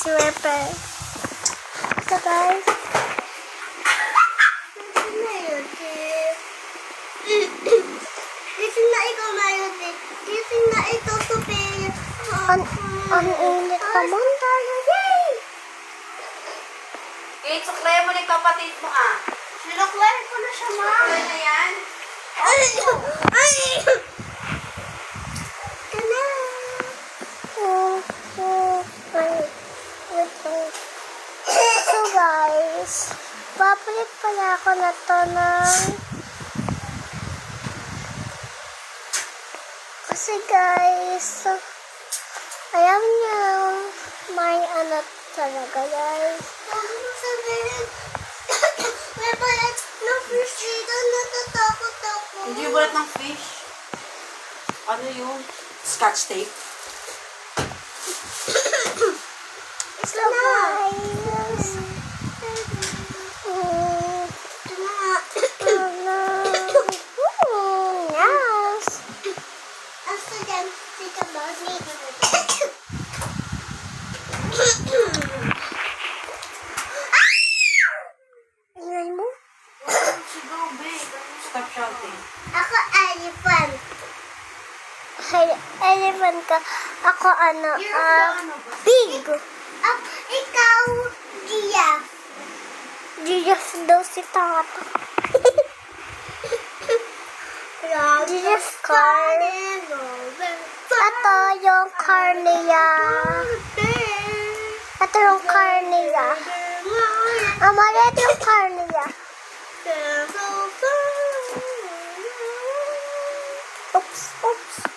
sweeper. So guys, Gising na ikaw ngayon eh. Gising na ito, Sophia. ang init naman tayo. Yay! Kate, suklayan mo na yung kapatid mo ah. Sinuklayan ko na siya, ma. Suklayan na yan. Ay! Ay! Kana. So guys, papalit pala ako na to ng... Kasi guys, alam niyo, may ano talaga guys. Ano mo sabihin? May balat ng fish dito. Natatakot ako. Hindi yung balat ng fish. Ano yun? Scotch tape? So guys, yes. Asa dyan? Tita Bobby. Ingay mo? Sigaw, babe. Stop shouting. Ako elephant. Elephant ka. Ako ano, pig. Ikaw, giraffe. Giraffe daw si Tata. Giraffe car. Ito yung car niya. Ito yung car niya. Maliit yung car niya. Oops, oops.